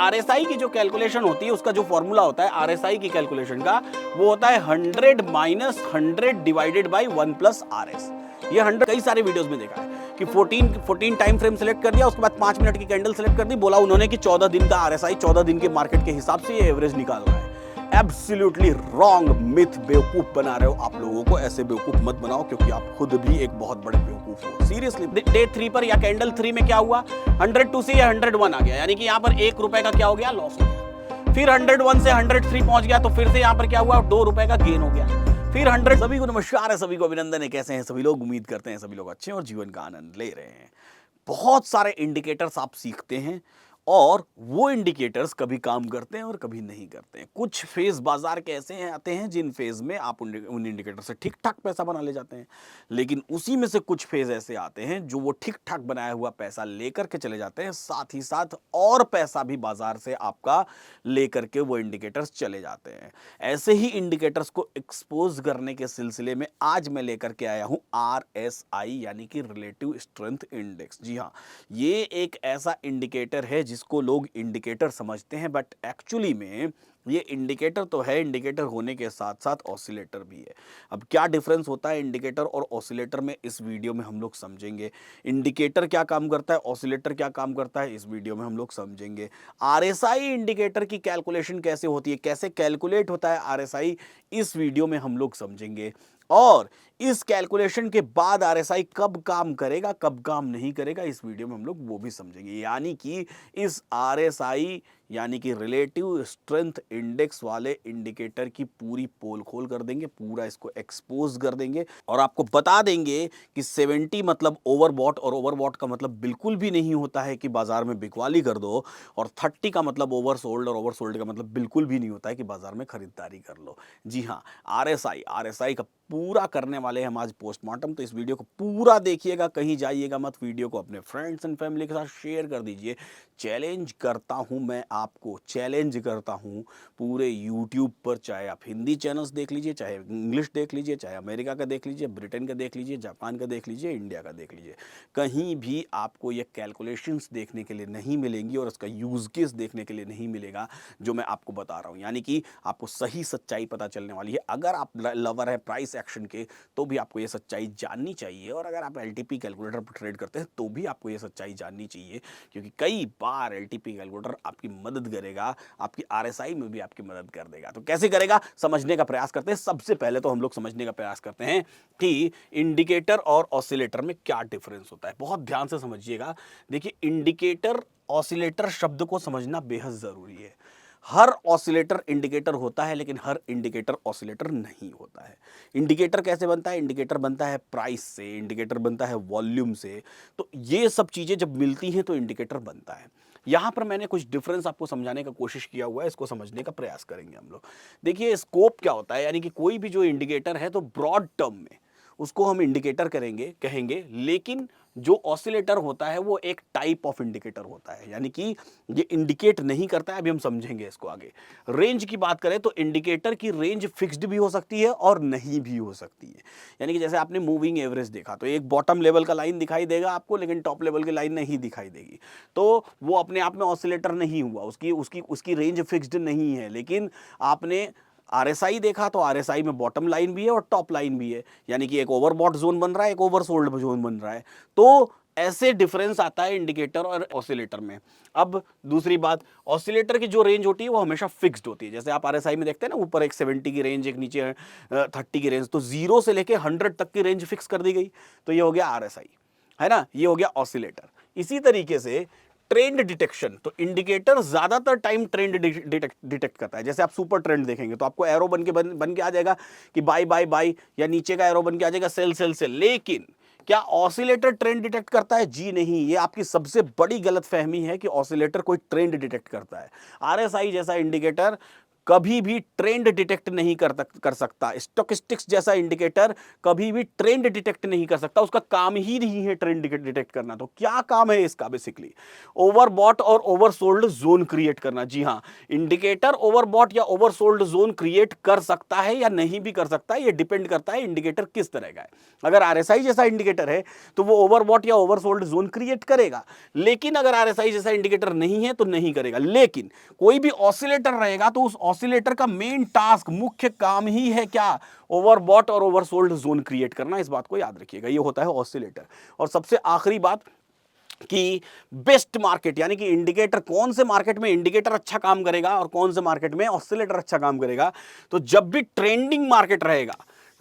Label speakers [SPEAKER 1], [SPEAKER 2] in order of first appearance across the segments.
[SPEAKER 1] RSI की जो calculation होती है, उसका जो फॉर्मूला होता है आरएसआई की कैलकुलेशन का, वो होता है 100 minus 100 divided by 1 plus RS. ये 100 कई सारे वीडियोस में देखा है कि 14 टाइम फ्रेम सेलेक्ट कर दिया, उसके बाद 5 मिनट की कैंडल सेलेक्ट कर दी, बोला उन्होंने कि 14 दिन का आरएसआई 14 दिन के मार्केट के हिसाब से ये एवरेज निकाल रहा है। एब्सोल्युटली रॉन्ग मिथ, बेवकूफ बना रहे हो आप लोगों को। ऐसे बेवकूफ मत बनाओ, क्योंकि आप खुद भी एक बहुत बड़े बेवकूफ हो। सीरियसली डे 3 पर या कैंडल 3 में क्या हुआ, 102 से 101 आ गया, यानी कि यहाँ पर 1 रुपए का क्या हो गया, लॉस हो गया। फिर 101 से 103 पहुंच गया, तो फिर से यहाँ पर क्या हुआ, 2 रुपए का गेन हो गया। फिर 100। सभी को नमस्कार है, सभी को अभिनंदन है। कैसे हैं सभी लोग? उम्मीद करते हैं सभी लोग अच्छे हैं और जीवन का आनंद ले रहे हैं। बहुत सारे इंडिकेटर्स आप सीखते हैं और वो इंडिकेटर्स कभी काम करते हैं और कभी नहीं करते हैं। कुछ फेज बाजार के ऐसे हैं आते हैं जिन फेज में आप उन इंडिकेटर से ठीक ठाक पैसा बना ले जाते हैं, लेकिन उसी में से कुछ फेज ऐसे आते हैं जो वो ठीक ठाक बनाया हुआ पैसा लेकर के चले जाते हैं, साथ ही साथ और पैसा भी बाजार से आपका लेकर के वो इंडिकेटर्स चले जाते हैं। ऐसे ही इंडिकेटर्स को एक्सपोज करने के सिलसिले में आज मैं लेकर के आया हूं RSI, यानी कि रिलेटिव स्ट्रेंथ इंडेक्स। जी हाँ, ये एक ऐसा इंडिकेटर है जिसको लोग इंडिकेटर समझते हैं, बट एक्चुअली में ये इंडिकेटर तो है, इंडिकेटर होने के साथ साथ ऑसिलेटर भी है। अब क्या डिफरेंस होता है इंडिकेटर और ऑसिलेटर में, इस वीडियो में हम लोग समझेंगे। इंडिकेटर क्या काम करता है, ऑसिलेटर क्या काम करता है, इस वीडियो में हम लोग समझेंगे। आरएसआई इंडिकेटर की कैलकुलेशन कैसे होती है, कैसे कैलकुलेट होता है आरएसआई, इस वीडियो में हम लोग समझेंगे। और इस कैलकुलेशन के बाद आरएसआई कब काम करेगा, कब काम नहीं करेगा, इस वीडियो में हम लोग वो भी समझेंगे। यानी कि इस आरएसआई यानी कि रिलेटिव स्ट्रेंथ इंडेक्स वाले इंडिकेटर की पूरी पोल खोल कर देंगे, पूरा इसको एक्सपोज कर देंगे और आपको बता देंगे कि 70 मतलब ओवरबॉट, और ओवरबॉट का मतलब बिल्कुल भी नहीं होता है कि बाजार में बिकवाली कर दो, और 30 का मतलब ओवरसोल्ड, और ओवरसोल्ड का मतलब बिल्कुल भी नहीं होता है कि बाजार में खरीदारी कर लो। जी हाँ, आरएसआई का पूरा करने वाले हैं हम आज पोस्टमार्टम, तो इस वीडियो को पूरा देखिएगा, कहीं जाइएगा मत। वीडियो को अपने फ्रेंड्स एंड फैमिली के साथ शेयर कर दीजिए। चैलेंज करता हूं मैं आपको, चैलेंज करता हूं पूरे यूट्यूब पर, चाहे आप हिंदी चैनल्स देख लीजिए, चाहे इंग्लिश देख लीजिए, चाहे अमेरिका का देख लीजिए, ब्रिटेन का देख लीजिए, जापान का देख लीजिए, इंडिया का देख लीजिए, कहीं भी आपको ये कैलकुलेशंस देखने के लिए नहीं मिलेंगी और उसका यूज केस देखने के लिए नहीं मिलेगा जो मैं आपको बता रहा हूं। यानी कि आपको सही सच्चाई पता चलने वाली है। अगर आप लवर है प्राइस एक्शन के, तो भी आपको ये सच्चाई जाननी चाहिए, और अगर आप एलटीपी कैलकुलेटर पर ट्रेड करते हैं तो भी आपको ये सच्चाई जाननी चाहिए, क्योंकि कई बार एलटीपी कैलकुलेटर आपकी मदद करेगा, आपकी आरएसआई में भी आपकी मदद कर देगा। तो कैसे करेगा, समझने का प्रयास करते हैं। सबसे पहले तो हम लोग समझने का प्रयास करते हैं कि इंडिकेटर और ऑसिलेटर में क्या डिफरेंस होता है। बहुत ध्यान से समझिएगा। देखिए, इंडिकेटर ऑसिलेटर शब्द को समझना बेहद जरूरी है। हर ऑसिलेटर इंडिकेटर होता है, लेकिन हर इंडिकेटर ऑसिलेटर नहीं होता है। इंडिकेटर कैसे बनता है, इंडिकेटर बनता है प्राइस से, इंडिकेटर बनता है वॉल्यूम से। तो ये सब चीजें जब मिलती हैं तो इंडिकेटर बनता है। यहां पर मैंने कुछ डिफरेंस आपको समझाने का कोशिश किया हुआ है, इसको समझने का प्रयास करेंगे हम लोग। देखिए, स्कोप क्या होता है, यानी कि कोई भी जो इंडिकेटर है तो ब्रॉड टर्म में उसको हम इंडिकेटर कहेंगे, लेकिन जो ऑसिलेटर होता है वो एक टाइप ऑफ इंडिकेटर होता है, यानी कि ये इंडिकेट नहीं करता है। अभी हम समझेंगे इसको आगे। रेंज की बात करें तो इंडिकेटर की रेंज फिक्स्ड भी हो सकती है और नहीं भी हो सकती है। यानी कि जैसे आपने मूविंग एवरेज देखा, तो एक बॉटम लेवल का लाइन दिखाई देगा आपको, लेकिन टॉप लेवल की लाइन नहीं दिखाई देगी, तो वो अपने आप में ऑसिलेटर नहीं हुआ, उसकी रेंज फिक्स्ड नहीं है। लेकिन आपने आरएसआई देखा तो आरएसआई में बॉटम लाइन भी है और टॉप लाइन भी है, यानी कि एक ओवरबॉट जोन बन रहा है, एक ओवरसोल्ड जोन बन रहा है। तो ऐसे डिफरेंस आता है इंडिकेटर और ऑसिलेटर में। अब दूसरी बात, ऑसिलेटर की जो रेंज होती है वो हमेशा फिक्स्ड होती है। जैसे आप आरएसआई में देखते हैं ना, ऊपर एक 70 की रेंज, एक नीचे 30 की रेंज, तो 0 से लेके 100 तक की रेंज फिक्स कर दी गई, तो ये हो गया आरएसआई, है ना, ये हो गया ऑसिलेटर। इसी तरीके से ट्रेंड डिटेक्शन, तो इंडिकेटर ज्यादातर टाइम ट्रेंड डिटेक्ट करता है। जैसे आप सुपर ट्रेंड देखेंगे तो आपको एरो बन के आ जाएगा कि बाय बाय बाय, या नीचे का एरो बन के आ जाएगा सेल सेल सेल। लेकिन क्या ऑसिलेटर ट्रेंड डिटेक्ट करता है? जी नहीं। ये आपकी सबसे बड़ी गलतफहमी है कि ऑसिलेटर कोई ट्रेंड डिटेक्ट करता है। आरएसआई जैसा इंडिकेटर कभी भी ट्रेंड डिटेक्ट नहीं कर सकता। स्टोकेस्टिक्स जैसा इंडिकेटर कभी भी ट्रेंड डिटेक्ट नहीं कर सकता, उसका काम ही नहीं है ट्रेंड डिटेक्ट करना। तो क्या काम है इसका? बेसिकली ओवरबॉट और ओवरसोल्ड जोन क्रिएट करना। जी हाँ, इंडिकेटर ओवरबॉट या ओवरसोल्ड जोन क्रिएट कर सकता है या नहीं भी कर सकता है, ये डिपेंड करता है इंडिकेटर किस तरह का है। अगर आरएसआई जैसा इंडिकेटर है तो वो ओवरबॉट या ओवरसोल्ड जोन क्रिएट करेगा, लेकिन अगर आरएसआई जैसा इंडिकेटर नहीं है तो नहीं करेगा। लेकिन कोई भी ऑसिलेटर रहेगा तो उस ऑसिलेटर का मेन टास्क, मुख्य काम ही है क्या? ओवरबॉट और ओवरसोल्ड जोन क्रिएट करना। इस बात को याद रखिएगा, ये होता है ऑसिलेटर। और सबसे आखिरी बात कि बेस्ट मार्केट, यानी कि इंडिकेटर, कौन से मार्केट में इंडिकेटर अच्छा काम करेगा और कौन से मार्केट में ऑसिलेटर अच्छा काम करेगा। तो जब भी ट्रेंडिंग मार्केट रहेगा,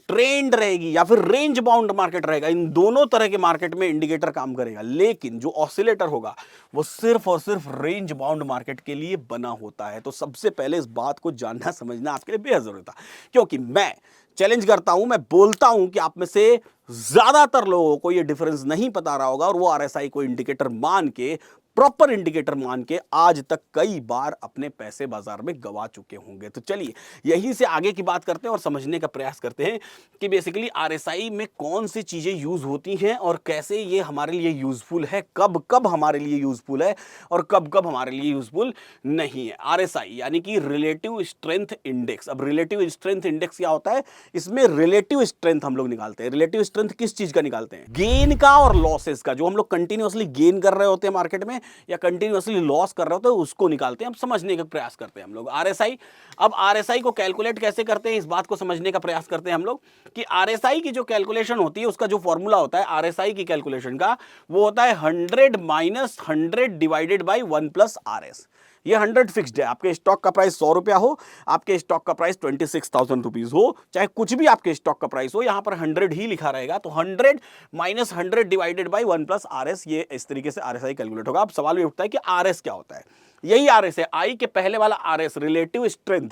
[SPEAKER 1] ट्रेंड रहेगी या फिर रेंज बाउंड मार्केट रहेगा, इन दोनों तरह के मार्केट में इंडिकेटर काम करेगा। लेकिन जो ऑसिलेटर होगा वो सिर्फ और सिर्फ रेंज बाउंड मार्केट के लिए बना होता है। तो सबसे पहले इस बात को जानना समझना आपके लिए बेहद जरूरी था, क्योंकि मैं चैलेंज करता हूं, मैं बोलता हूं कि आप में से ज्यादातर लोगों को ये डिफरेंस नहीं पता रहा होगा और वो आरएसआई को इंडिकेटर मान के, प्रॉपर इंडिकेटर मान के आज तक कई बार अपने पैसे बाजार में गवा चुके होंगे। तो चलिए यहीं से आगे की बात करते हैं और समझने का प्रयास करते हैं कि बेसिकली आरएसआई में कौन सी चीजें यूज होती हैं और कैसे ये हमारे लिए यूजफुल है, कब कब हमारे लिए यूजफुल है और कब कब हमारे लिए यूजफुल नहीं है। आरएसआई यानी कि रिलेटिव स्ट्रेंथ इंडेक्स। अब रिलेटिव स्ट्रेंथ इंडेक्स क्या होता है? इसमें रिलेटिव स्ट्रेंथ हम लोग निकालते हैं। रिलेटिव स्ट्रेंथ किस चीज का निकालते हैं? गेन का और लॉसेस का। जो हम लोग कंटिन्यूअसली गेन कर रहे होते हैं मार्केट में या कंटिन्यूअसली लॉस कर रहे होते हैं, उसको निकालते हैं। अब समझने का प्रयास करते हैं हम लोग आरएसआई। अब आरएसआई को कैलकुलेट कैसे करते हैं, इस बात को समझने का प्रयास करते हैं हम लोग कि आरएसआई की जो कैलकुलेशन होती है, उसका जो फॉर्मूला होता है आरएसआई की कैलकुलेशन का, वो होता है 100 minus 100 divided by 1 plus RS. ये 100 फिक्स्ड है। आपके स्टॉक का प्राइस 100 रुपया हो, आपके स्टॉक का प्राइस 26,000 रुपीज हो, चाहे कुछ भी आपके स्टॉक का प्राइस हो, यहां पर 100 ही लिखा रहेगा। तो 100 minus 100 divided by 1 plus RS, ये इस तरीके से आरएसआई कैलकुलेट होगा। अब सवाल ये उठता है कि आरएस क्या होता है? यही आरएस है, आई के पहले वाला आरएस, रिलेटिव स्ट्रेंथ,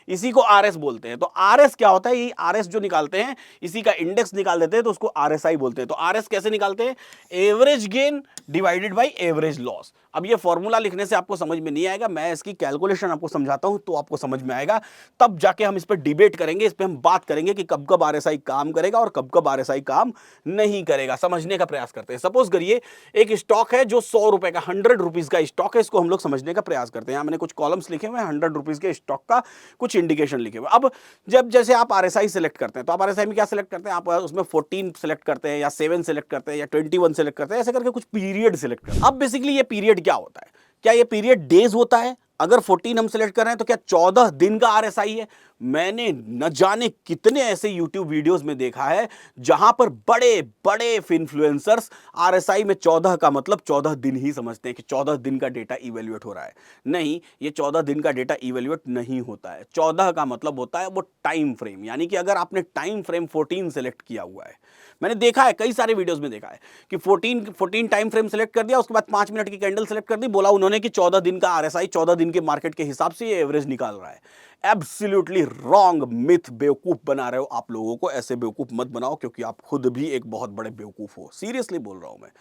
[SPEAKER 1] इसी को आरएस बोलते हैं। तो आरएस क्या होता है? ये आरएस जो निकालते हैं, इसी का इंडेक्स निकाल देते हैं, तो उसको आरएसआई बोलते हैं। तो आरएस कैसे निकालते हैं? Average gain divided by average loss. अब ये फॉर्मूला लिखने से आपको समझ में नहीं आएगा, मैं इसकी कैलकुलेशन आपको समझाता हूं तो आपको समझ में आएगा। तब जाके हम इस पर डिबेट करेंगे, इस पर हम बात करेंगे कि कब कब आरएसआई काम करेगा और कब कब आरएसआई काम नहीं करेगा। समझने का प्रयास करते हैं। सपोज करिए एक स्टॉक है जो 100 रुपए का, 100 रुपीज का स्टॉक है, इसको हम लोग समझने का प्रयास करते हैं। मैंने कुछ कॉलम्स लिखे हुए हैं 100 रुपीज के स्टॉक का, कुछ इंडिकेशन लिखे हुए। अब जब जैसे आप आरएसआई सिलेक्ट करते हैं, तो आप आरएसआई में क्या सिलेक्ट करते हैं? आप उसमें 14 सिलेक्ट करते हैं या 7 सिलेक्ट करते हैं या 21 सिलेक्ट करते हैं, ऐसे करके कुछ पीरियड सिलेक्ट करते हैं। अब बेसिकली ये पीरियड क्या होता है? क्या ये पीरियड डेज होता है? अगर 14 हम सिलेक्ट कर रहे हैं तो क्या 14 दिन का आरएसआई है? मैंने न जाने कितने ऐसे YouTube वीडियोस में देखा है जहां पर बड़े बड़े इन्फ्लुएंसर्स आरएसआई में 14 का मतलब 14 दिन ही समझते हैं कि 14 दिन का डेटा इवैल्यूएट हो रहा है। नहीं, ये 14 दिन का डेटा इवैल्यूएट नहीं होता है। 14 का मतलब होता है वो टाइम फ्रेम, यानी कि अगर आपने टाइम फ्रेम 14 सेलेक्ट किया हुआ है, मैंने देखा है कई सारे वीडियोस में देखा है कि 14 टाइम फ्रेम सेलेक्ट कर दिया, उसके बाद 5 मिनट की कैंडल सेलेक्ट कर दी, बोला उन्होंने कि 14 दिन का आरएसआई, 14 दिन के मार्केट के हिसाब से ये एवरेज निकाल रहा है। एब्सोल्युटली रॉन्ग मिथ, बेवकूफ बना रहे हो आप लोगों को। ऐसे बेवकूफ मत बनाओ, क्योंकि आप खुद भी एक बहुत बड़े बेवकूफ हो। सीरियसली बोल रहा हूं मैं,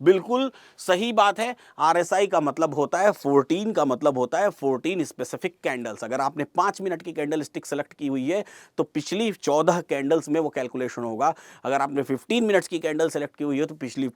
[SPEAKER 1] बिल्कुल सही बात है। आरएसआई का मतलब होता है 14, का मतलब होता है 14 स्पेसिफिक कैंडल्स। अगर आपने 5 मिनट की कैंडल स्टिक सेलेक्ट की हुई है तो पिछली 14 कैंडल्स में वो कैलकुलेशन होगा। अगर आपने 15 मिनट्स की कैंडल सेलेक्ट की हुई है तो पिछली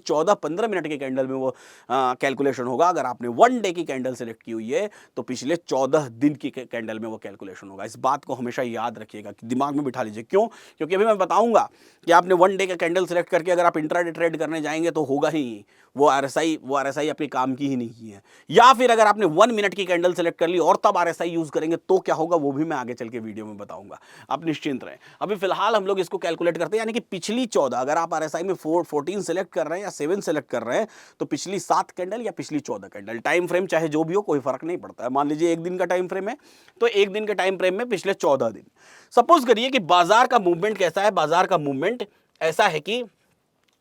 [SPEAKER 1] 14-15 मिनट की कैंडल में वो कैलकुलेशन होगा। अगर आपने 1 डे की कैंडल सेलेक्ट की हुई है तो पिछले 14 दिन की कैंडल में वो कैलकुलेशन होगा। इस बात को हमेशा याद रखिएगा, दिमाग में बिठा लीजिए। क्यों? क्योंकि अभी मैं बताऊंगा कि आपने 1 डे का कैंडल सेलेक्ट करके अगर आप इंट्राडे ट्रेड करने जाएंगे तो होगा ही वो आरएसआई आपके काम की ही नहीं है। या फिर अगर आपने 1 मिनट की कैंडल सेलेक्ट कर ली और तब आरएसआई यूज करेंगे तो क्या होगा, वो भी मैं आगे चल के वीडियो में बताऊंगा। आप निश्चिंत रहें। अभी फिलहाल हम लोग इसको कैलकुलेट करते हैं, यानी कि पिछली 14, अगर आप आरएसआई में 14 सेलेक्ट कर रहे हैं या 7 सेलेक्ट कर रहे हैं तो पिछली 7 कैंडल या पिछली 14 कैंडल, टाइम फ्रेम चाहे जो भी हो, कोई फर्क नहीं पड़ता है। मान लीजिए 1 दिन का टाइम फ्रेम है तो 1 दिन के टाइम फ्रेम में पिछले 14 दिन। सपोज करिए कि बाजार का मूवमेंट कैसा है। बाजार का मूवमेंट ऐसा है कि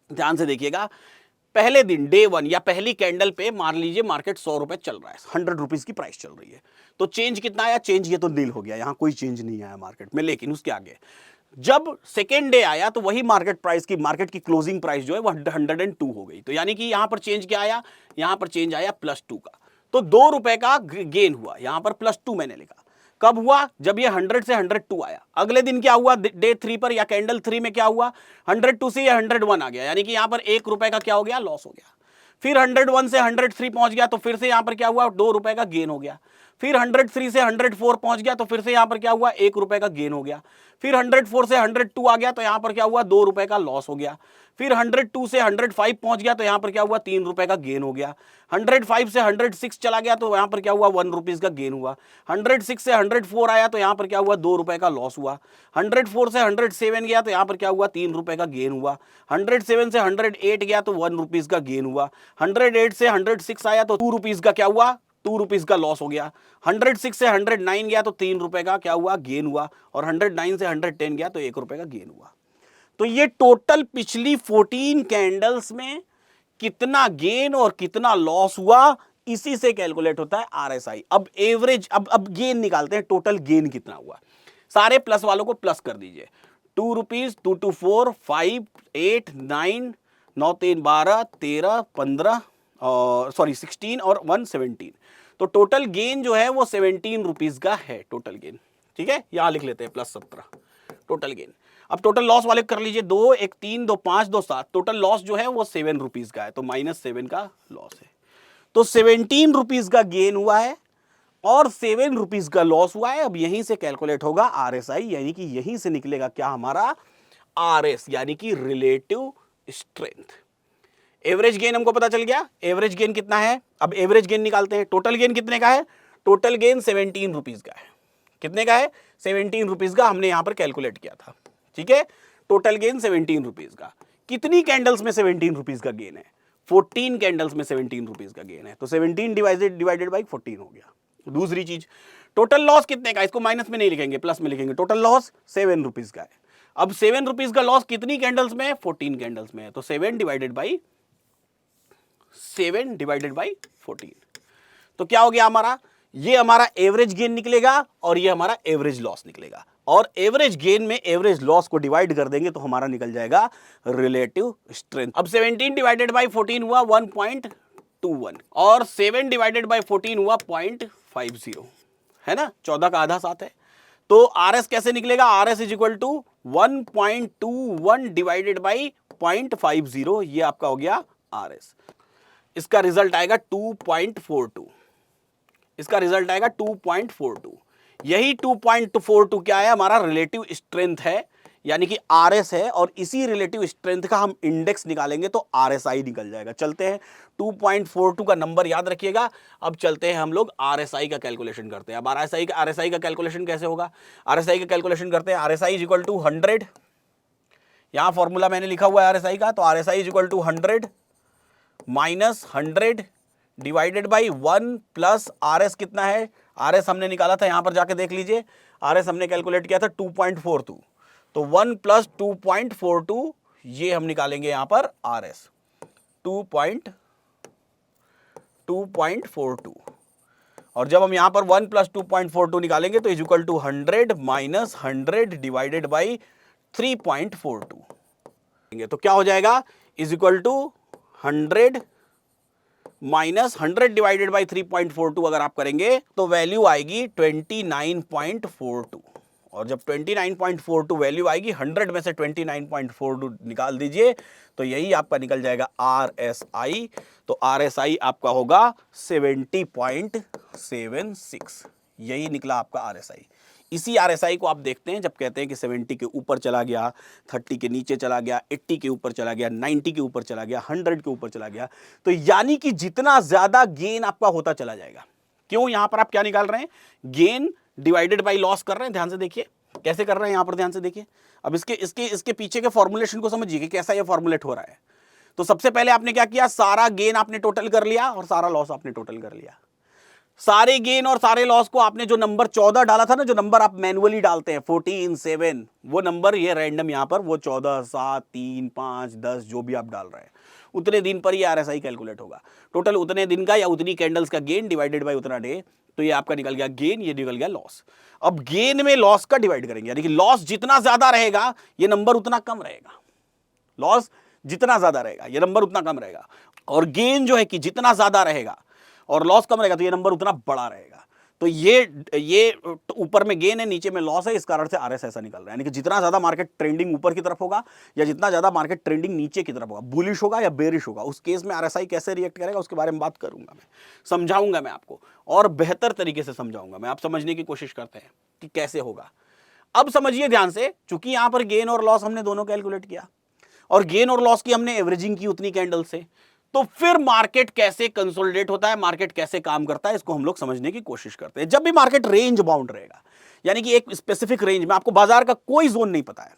[SPEAKER 1] ध्यान से देखिएगा, पहले दिन डे 1 या पहली कैंडल पे मान लीजिए मार्केट 100 रुपए चल रहा है, 100 रुपीज की प्राइस चल रही है। तो चेंज कितना आया? चेंज ये तो नील हो गया, यहां कोई चेंज नहीं आया मार्केट में। लेकिन उसके आगे जब सेकेंड डे आया तो वही मार्केट की क्लोजिंग प्राइस जो है वो 102 हो गई। तो यानी कि यहां पर चेंज क्या आया? यहां पर चेंज आया +2 का। तो 2 रुपए का गेन हुआ, यहां पर +2 मैंने लिखा। कब हुआ? जब ये 100 से 102 आया। अगले दिन क्या हुआ? डे 3 पर या कैंडल 3 में क्या हुआ? 102 से ये 101 आ गया, यानी कि यहां पर 1 रुपए का क्या हो गया? लॉस हो गया। फिर 101 से 103 पहुंच गया तो फिर से यहां पर क्या हुआ? 2 रुपए का गेन हो गया। फिर 103 से 104 पहुंच गया तो फिर से यहां पर क्या हुआ? 1 रुपए का गेन हो गया। फिर 104 से 102 आ गया तो यहां पर क्या हुआ? 2 रुपए का लॉस हो गया। फिर 102 से 105 पहुंच गया तो यहां पर क्या हुआ? 3 रुपए का गेन हो गया। 105 से 106 चला गया तो यहां पर क्या हुआ? 1 रुपीज का गेन हुआ। 106 से 104 आया तो यहां पर क्या हुआ? 2 रुपए का लॉस हुआ। 104 से 107 गया तो यहां पर क्या हुआ? 3 रुपए का गेन हुआ। 107 से 108 गया तो 1 रुपीज का गेन हुआ। 108 से 106 आया तो 2 रुपीज का क्या हुआ? 2 रुपीज का लॉस हो गया। 106 से 109 गया तो 3 रुपए का क्या हुआ? गेन हुआ। और 109 से 110 गया तो 1 रुपए का गेन हुआ। तो ये टोटल पिछली 14 कैंडल्स में कितना गेन और कितना लॉस हुआ, इसी से कैलकुलेट होता है आरएसआई। अब एवरेज, अब गेन निकालते हैं, टोटल गेन कितना हुआ। सारे प्लस वालों को प्लस कर दीजिए। 2 रुपीज, 2 2 4 5 8 9 9 3 12 13 15 और सॉरी 16 और 1 17। तो टोटल गेन जो है वो 17 रुपीज का है टोटल गेन। ठीक है, यहां लिख लेते हैं +17 टोटल गेन। अब टोटल लॉस वाले कर लीजिए, 2 1 3 2 5 2 7। टोटल लॉस जो है वो 7 रुपीज का है, तो -7 का लॉस है। तो 17 रुपीज का गेन हुआ है और 7 रुपीज का लॉस हुआ है। अब यहीं से कैलकुलेट होगा आरएसआई, यानी कि यहीं से निकलेगा क्या? हमारा आरएस, यानी कि रिलेटिव स्ट्रेंथ। एवरेज गेन हमको पता चल गया। एवरेज गेन कितना है? अब एवरेज गेन निकालते हैं। टोटल गेन कितने का है? टोटल गेन 17 रुपीज का है। कितने का है? 17 रुपीज का हमने यहां पर कैलकुलेट किया था। ठीक है, टोटल गेन 17 रुपीज का। कितनी कैंडल्स में 17 रुपीज का गेन है? 14 कैंडल्स में 17 रुपीज का गेन है, तो 17 डिवाइडेड बाई 14 हो गया। दूसरी चीज, टोटल लॉस कितने का? इसको माइनस में नहीं लिखेंगे, प्लस में लिखेंगे। टोटल लॉस 7 रुपीज का है। अब 7 रुपीज का लॉस कितनी कैंडल्स में है? 14 कैंडल्स में है, तो 7 डिवाइडेड बाई 14। तो क्या हो गया हमारा? ये हमारा एवरेज गेन निकलेगा और ये हमारा एवरेज लॉस निकलेगा। और एवरेज गेन में एवरेज लॉस को डिवाइड कर देंगे तो हमारा निकल जाएगा रिलेटिव स्ट्रेंथ। अब 17 डिवाइडेड बाई 14 हुआ 1.21 और 7 डिवाइडेड बाई 14 हुआ 0.50, है ना? 14 का आधा 7 है। तो आरएस कैसे निकलेगा? RS is equal to 1.21 divided by 0.50, ये आपका हो गया आरएस। इसका रिजल्ट आएगा 2.42। इसका रिजल्ट आएगा 2.42। यही 2.42 क्या है? हमारा रिलेटिव स्ट्रेंथ है, यानी कि आरएस है। और इसी रिलेटिव स्ट्रेंथ का हम इंडेक्स निकालेंगे तो आरएसआई निकल जाएगा। चलते हैं, 2.42 का नंबर याद रखिएगा। अब चलते हैं हम लोग आरएसआई का कैलकुलेशन करते हैं। अब आरएसआई का कैलकुलेशन कैसे होगा? आरएसआई का कैलकुलेशन करते हैं। आरएसआई इज इक्वल टू 100, यहां फॉर्मूला मैंने लिखा हुआ है आरएसआई का। तो RSI is equal to 100 minus 100 divided by 1 plus RS कितना है? आरएस हमने निकाला था, यहां पर जाके देख लीजिए। आरएस हमने कैलकुलेट किया था 2.42, तो 1 प्लस 2.42 ये हम निकालेंगे यहां पर आरएस 2.42। और जब हम यहां पर 1 प्लस 2.42 निकालेंगे तो is equal to 100 minus 100 divided by 3.42। तो क्या हो जाएगा? Is equal to 100 minus 100 divided by 3.42 अगर आप करेंगे तो वैल्यू आएगी 29.42। और जब 29.42 वैल्यू आएगी, 100 में से 29.42 निकाल दीजिए तो यही आपका निकल जाएगा आरएसआई। तो आरएसआई आपका होगा 70.76, यही निकला आपका आरएसआई। इसी आरएसआई को आप देखते हैं जब कहते हैं कि 70 के ऊपर चला गया, 30 के नीचे चला गया, 80 के ऊपर चला गया, 90 के ऊपर चला गया, 100 के ऊपर चला गया, तो यानी कि जितना ज्यादा गेन आपका होता चला जाएगा। क्यों? यहां पर आप क्या निकाल रहे हैं? गेन डिवाइडेड बाई लॉस कर रहे हैं। ध्यान से देखिए कैसे कर रहे हैं यहां पर, ध्यान से देखिए। अब इसके पीछे के फॉर्मुलेशन को समझिए कि कैसा ये फॉर्मुलेट हो रहा है। तो सबसे पहले आपने क्या किया? सारा गेन आपने टोटल कर लिया और सारा लॉस आपने टोटल कर लिया। सारे गेन और सारे लॉस को आपने जो नंबर 14 डाला था ना, जो नंबर आप मैनुअली डालते हैं 14 7, वो नंबर ये रैंडम यहां पर वो 14 7 3 5 10 जो भी आप डाल रहे हैं, उतने दिन पर ये आरएसआई कैलकुलेट होगा। टोटल उतने दिन का या उतनी कैंडल्स का गेन डिवाइडेड बाय उतना डे, तो ये आपका निकल गया गेन, ये निकल गया लॉस। अब गेन में लॉस का डिवाइड करेंगे, यानी कि लॉस जितना ज्यादा रहेगा ये नंबर उतना कम रहेगा। लॉस जितना ज्यादा रहेगा ये नंबर उतना कम रहेगा। और गेन जो है कि जितना ज्यादा रहेगा और लॉस कम रहेगा तो ये नंबर उतना बड़ा रहेगा। तो ये ऊपर में गेन है, नीचे में लॉस है, इस कारण से आरएस ऐसा निकल रहा है। यानी कि जितना ज्यादा मार्केट ट्रेंडिंग ऊपर की तरफ होगा या जितना ज्यादा मार्केट ट्रेंडिंग नीचे की तरफ होगा, बुलिश होगा या बेरिश होगा, उस केस में आरएसआई कैसे रिएक्ट करेगा उसके बारे में बात करूंगा, मैं समझाऊंगा, मैं आपको और बेहतर तरीके से समझाऊंगा मैं। आप समझने की कोशिश करते हैं कि कैसे होगा। अब समझिए ध्यान से, चूंकि यहां पर गेन और लॉस हमने दोनों कैलकुलेट किया और गेन और लॉस की हमने एवरेजिंग की उतनी कैंडल से, तो फिर मार्केट कैसे कंसोलिडेट होता है, मार्केट कैसे काम करता है, इसको हम लोग समझने की कोशिश करते हैं। जब भी मार्केट रेंज बाउंड रहेगा, यानी कि एक स्पेसिफिक रेंज में, आपको बाजार का कोई जोन नहीं पता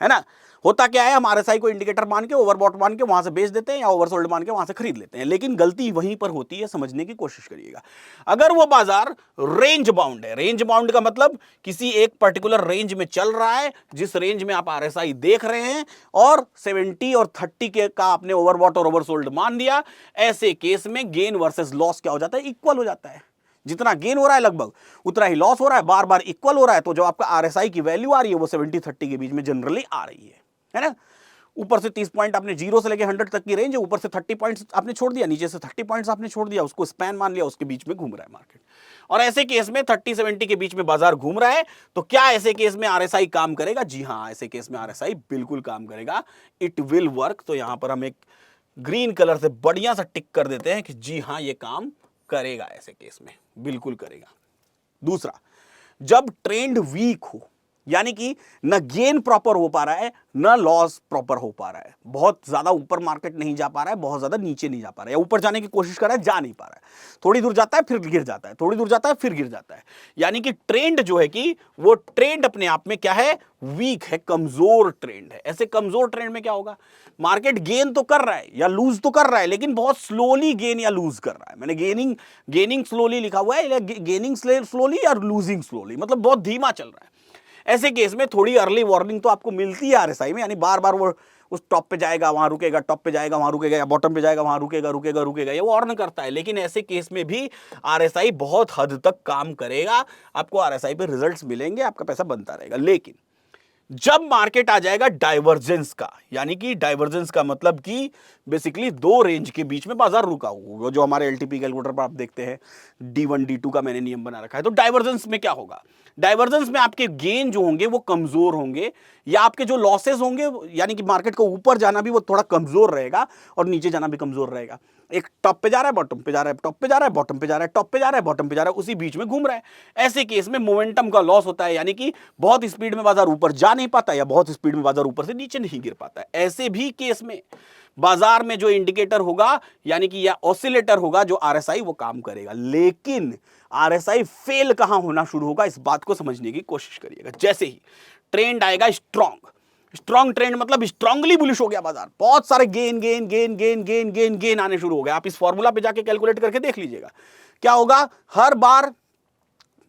[SPEAKER 1] है ना, होता क्या है, हम आरएसआई को इंडिकेटर मान के, ओवरबॉट मान के वहां से बेच देते हैं या ओवरसोल्ड मान के वहां से खरीद लेते हैं। लेकिन गलती वहीं पर होती है, समझने की कोशिश करिएगा। अगर वो बाजार रेंज बाउंड है, रेंज बाउंड का मतलब किसी एक पर्टिकुलर रेंज में चल रहा है, जिस रेंज में आप आरएसआई देख रहे हैं, और 70 और 30 के का आपने ओवरबॉट और ओवरसोल्ड मान दिया, ऐसे केस में गेन वर्सेस लॉस क्या हो जाता है, इक्वल हो जाता है। जितना गेन हो रहा है लगभग उतना ही लॉस हो रहा है, बार बार इक्वल हो रहा है। तो जो आपका आरएसआई की वैल्यू आ रही है वो 70-30 के बीच में जनरली आ रही है ना। ऊपर से 30 पॉइंट आपने 0 से लेके 100 तक की रेंज है, ऊपर से 30 पॉइंट्स आपने छोड़ दिया, नीचे से 30 पॉइंट्स आपने छोड़ दिया, उसको स्पैन मान लिया, उसके बीच में घूम रहा है मार्केट। और ऐसे केस में 30-70 के बीच में बाजार घूम रहा है, तो क्या ऐसे केस में आरएसआई काम करेगा? जी हां, ऐसे केस में आरएसआई बिल्कुल काम करेगा, इट विल वर्क। तो यहां पर हम एक ग्रीन कलर से बढ़िया सा टिक कर देते हैं कि जी हां ये काम करेगा, ऐसे केस में बिल्कुल करेगा। दूसरा, जब ट्रेंड वीक हो, यानी कि न गेन प्रॉपर हो पा रहा है न लॉस प्रॉपर हो पा रहा है, बहुत ज्यादा ऊपर मार्केट नहीं जा पा रहा है, बहुत ज्यादा नीचे नहीं जा पा रहा है, या ऊपर जाने की कोशिश कर रहा है, जा नहीं पा रहा है, थोड़ी दूर जाता है फिर गिर जाता है, थोड़ी दूर जाता है फिर गिर जाता है, यानी कि ट्रेंड जो है कि वो ट्रेंड अपने आप में क्या है, वीक है, कमजोर ट्रेंड है। ऐसे कमजोर ट्रेंड में क्या होगा, मार्केट गेन तो कर रहा है या लूज तो कर रहा है, लेकिन बहुत स्लोली गेन या लूज कर रहा है। मैंने गेनिंग स्लोली लिखा हुआ है, गेनिंग स्लोली या लूजिंग स्लोली, मतलब बहुत धीमा चल रहा है। ऐसे केस में थोड़ी अर्ली वार्निंग तो आपको मिलती है आरएसआई में, यानी बार बार वो उस टॉप पे जाएगा वहां रुकेगा, टॉप पे जाएगा वहां रुकेगा, या बॉटम पे जाएगा वहां रुकेगा, ये वार्न करता है। लेकिन ऐसे केस में भी आरएसआई बहुत हद तक काम करेगा, आपको आरएसआई पे रिजल्ट्स मिलेंगे, आपका पैसा बनता रहेगा। लेकिन जब मार्केट आ जाएगा डाइवर्जेंस का, यानी कि डाइवर्जेंस का मतलब कि बेसिकली दो रेंज के बीच में बाजार रुका हुआ, जो हमारे एलटीपी कैलकुलेटर पर आप देखते हैं D1 D2 का मैंने नियम बना रखा है। तो डाइवर्जेंस में क्या होगा, डाइवर्जेंस में आपके गेन जो होंगे वो कमजोर होंगे, या आपके जो लॉसेस होंगे, यानी कि मार्केट को ऊपर जाना भी वो थोड़ा कमजोर रहेगा और नीचे जाना भी कमजोर रहेगा। एक टॉप पे जा रहा है, बॉटम पे जा रहा है, टॉप पे जा रहा है, बॉटम पे जा रहा है, टॉप पे जा रहा है, बॉटम पे जा रहा है, उसी बीच में घूम रहा है। ऐसे केस में मोमेंटम का लॉस होता है, यानी कि बहुत स्पीड में बाजार ऊपर जा नहीं पाता या बहुत स्पीड में बाजार ऊपर से नीचे नहीं गिर पाता है। ऐसे भी केस में बाजार में जो इंडिकेटर होगा, यानी कि या ऑसिलेटर होगा, जो आरएसआई, वो काम करेगा। लेकिन आरएसआई फेल कहां होना शुरू होगा, इस बात को समझने की कोशिश करिएगा। जैसे ही ट्रेंड आएगा स्ट्रॉन्ग ट्रेंड, मतलब स्ट्रांगली बुलिश हो गया बाजार, बहुत सारे गेन आने शुरू हो गए। आप इस फॉर्मूला पे जाके कैलकुलेट करके देख लीजिएगा क्या होगा। हर बार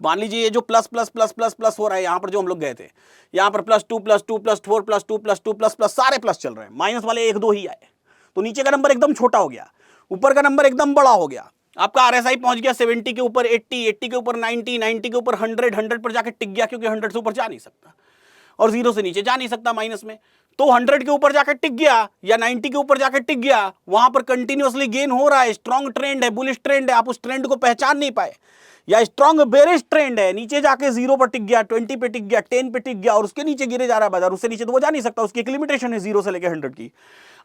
[SPEAKER 1] मान लीजिए ये जो plus plus plus plus plus हो रहा है, यहां पर जो हम लोग गए थे, यहां पर +2 +2 +4 +2 +2 प्लस सारे प्लस चल रहे हैं, माइनस वाले 1-2 ही आए, तो नीचे का नंबर एकदम छोटा हो गया, ऊपर का नंबर एकदम बड़ा हो गया। आपका आरएसआई पहुंच गया 70 के ऊपर 80 के ऊपर 90 के ऊपर 100 पर जाके टिक गया, क्योंकि 100 से ऊपर जा नहीं सकता और 0 से नीचे जा नहीं सकता माइनस में। तो 100 के ऊपर जाकर टिक गया या 90 के ऊपर जाकर टिक गया, वहां पर कंटिन्यूअसली गेन हो रहा है, स्ट्रॉन्ग ट्रेंड है, बुलिश ट्रेंड है, आप उस ट्रेंड को पहचान नहीं पाए। या स्ट्रॉन्ग बेरिश ट्रेंड है, नीचे जाके 0 पर टिक गया, 20 पे टिक गया, 10 पे टिक गया और उसके नीचे गिरे जा रहा है बाजार, उससे नीचे तो वो जा नहीं सकता, उसकी एक लिमिटेशन है 0 से लेकर 100 की।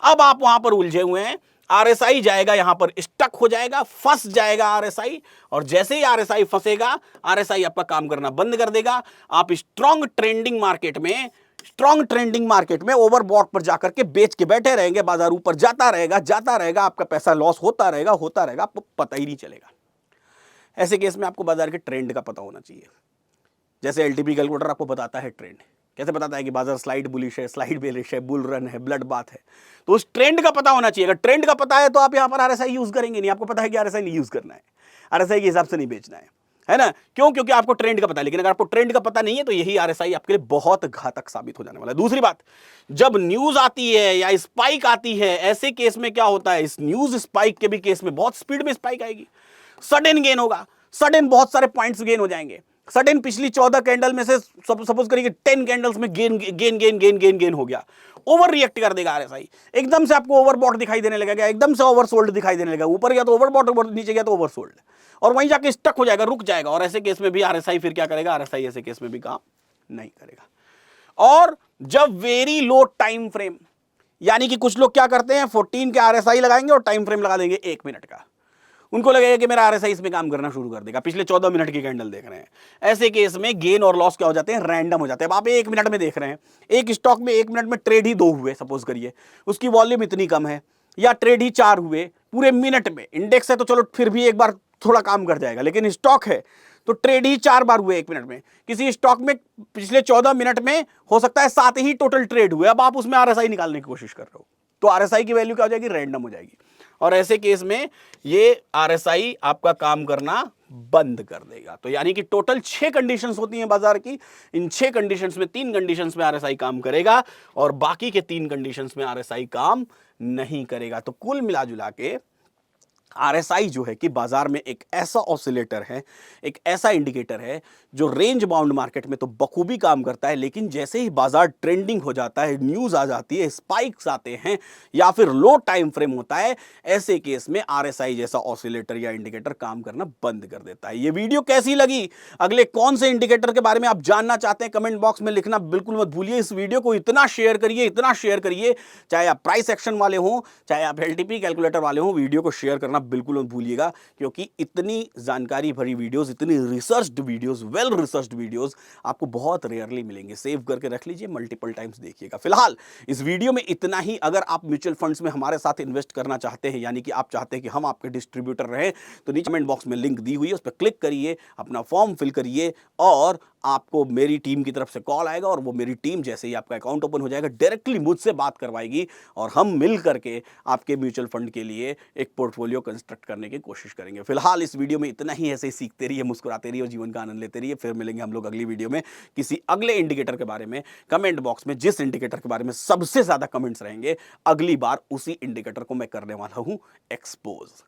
[SPEAKER 1] अब आप वहां पर उलझे हुए हैं, आरएसआई जाएगा, यहां पर स्टक हो जाएगा, फंस जाएगा आरएसआई, और जैसे ही आरएसआई फंसेगा, आरएसआई आपका काम करना बंद कर देगा। आप स्ट्रॉन्ग ट्रेंडिंग मार्केट में ओवरबॉट पर जाकर के बेच के बैठे रहेंगे, बाजार ऊपर जाता रहेगा, आपका पैसा लॉस होता रहेगा, आपको पता ही नहीं चलेगा। ऐसे केस में आपको बाजार के ट्रेंड का पता होना चाहिए। जैसे एलटीपी कैलकुलेटर आपको बताता है ट्रेंड, कैसे बताता है कि बाजार स्लाइड बुलिश है, स्लाइड बेरिश है, बुल रन है, ब्लड बाथ है, तो उस ट्रेंड का पता होना चाहिए। अगर ट्रेंड का पता है तो आप यहां पर आरएसआई यूज करेंगे नहीं, आपको पता है कि आरएसआई नहीं यूज करना है, आरएसआई के हिसाब से नहीं बेचना है ना। क्यों? क्योंकि आपको ट्रेंड का पता है। लेकिन अगर आपको ट्रेंड का पता नहीं है तो यही आरएसआई आपके लिए बहुत घातक साबित हो जाने वाला है। दूसरी बात, जब न्यूज आती है या स्पाइक आती है, ऐसे केस में क्या होता है, इस न्यूज स्पाइक के भी केस में बहुत स्पीड में स्पाइक आएगी, सडन गेन होगा, सडन बहुत सारे पॉइंट्स गेन हो जाएंगे, सडन पिछली 14 कैंडल में से सपोज करिए 10 कैंडल्स में gain gain gain gain gain gain हो गया, ओवर रिएक्ट कर देगा आरएसआई, एकदम से आपको ओवरबॉट दिखाई देने लगेगा, एकदम से ओवरसोल्ड दिखाई देने लगेगा, ऊपर गया तो ओवरबॉट, नीचे गया तो ओवरसोल्ड, और वहीं जाके स्टक हो जाएगा, रुक जाएगा। और ऐसे केस में भी आरएसआई फिर क्या करेगा, आरएसआई ऐसे केस में भी काम नहीं करेगा। और जब वेरी लो टाइम फ्रेम, यानी कि कुछ लोग क्या करते हैं 14 के आरएसआई लगाएंगे और टाइम फ्रेम लगा देंगे 1 मिनट का, उनको लगेगा कि मेरा आरएसआई इसमें काम करना शुरू कर देगा, पिछले 14 मिनट की कैंडल देख रहे हैं। ऐसे केस में गेन और लॉस क्या हो जाते हैं, रैंडम हो जाते हैं। अब आप 1 मिनट में देख रहे हैं, एक स्टॉक में 1 मिनट में ट्रेड ही 2 हुए सपोज करिए, उसकी वॉल्यूम इतनी कम है, या ट्रेड ही 4 हुए पूरे मिनट में, इंडेक्स है तो चलो फिर भी एक बार थोड़ा काम कर जाएगा, लेकिन स्टॉक है तो ट्रेड ही 4 बार हुए 1 मिनट में। किसी स्टॉक में पिछले 14 मिनट में हो सकता है 7 ही टोटल ट्रेड हुए, अब आप उसमें आरएसआई निकालने की कोशिश कर रहे हो, तो आरएसआई की वैल्यू क्या हो जाएगी, रैंडम हो जाएगी। और ऐसे केस में ये आरएसआई आपका काम करना बंद कर देगा। तो यानी कि टोटल 6 कंडीशंस होती हैं बाजार की, इन 6 कंडीशंस में 3 कंडीशंस में आरएसआई काम करेगा और बाकी के 3 कंडीशंस में आरएसआई काम नहीं करेगा। तो कुल मिला जुला के आरएसआई जो है कि बाजार में एक ऐसा ऑसिलेटर है, एक ऐसा इंडिकेटर है जो रेंज बाउंड मार्केट में तो बखूबी काम करता है, लेकिन जैसे ही बाजार ट्रेंडिंग हो जाता है, न्यूज आ जाती है, स्पाइक्स आते हैं या फिर लो टाइम फ्रेम होता है, ऐसे केस में आरएसआई जैसा ऑसिलेटर या इंडिकेटर काम करना बंद कर देता है। ये वीडियो कैसी लगी, अगले कौन से इंडिकेटर के बारे में आप जानना चाहते हैं, कमेंट बॉक्स में लिखना बिल्कुल मत भूलिए। इस वीडियो को इतना शेयर करिए, इतना शेयर करिए, चाहे आप प्राइस एक्शन वाले हो, चाहे आप एलटीपी कैलकुलेटर वाले हो, वीडियो को शेयर करना बिल्कुल मत भूलिएगा, क्योंकि इतनी जानकारी भरी वीडियोस, इतनी researched videos, well researched videos आपको बहुत रेयरली मिलेंगे। सेव करके रख लीजिए, मल्टीपल टाइम्स देखिएगा। फिलहाल इस वीडियो में इतना ही। अगर आप म्यूचुअल फंड्स में हमारे साथ इन्वेस्ट करना चाहते हैं, यानी कि आप चाहते हैं कि हम आपके डिस्ट्रीब्यूटर रहें, तो नीचे कमेंट बॉक्स में लिंक दी हुई है, उस पर क्लिक करिए, अपना फॉर्म फिल करिए और आपको मेरी टीम की तरफ से कॉल आएगा और वो मेरी टीम जैसे ही आपका अकाउंट ओपन हो जाएगा डायरेक्टली मुझसे बात करवाएगी और हम मिल करके आपके म्यूचुअल फंड के लिए एक पोर्टफोलियो कंस्ट्रक्ट करने की कोशिश करेंगे। फिलहाल इस वीडियो में इतना ही। ऐसे ही सीखते रहिए, मुस्कुराते रहिए और जीवन का आनंद लेते रहिए। फिर मिलेंगे हम लोग अगली वीडियो में किसी अगले इंडिकेटर के बारे में। कमेंट बॉक्स में जिस इंडिकेटर के बारे में सबसे ज्यादा कमेंट्स रहेंगे, अगली बार उसी इंडिकेटर को मैं करने वाला हूं एक्सपोज।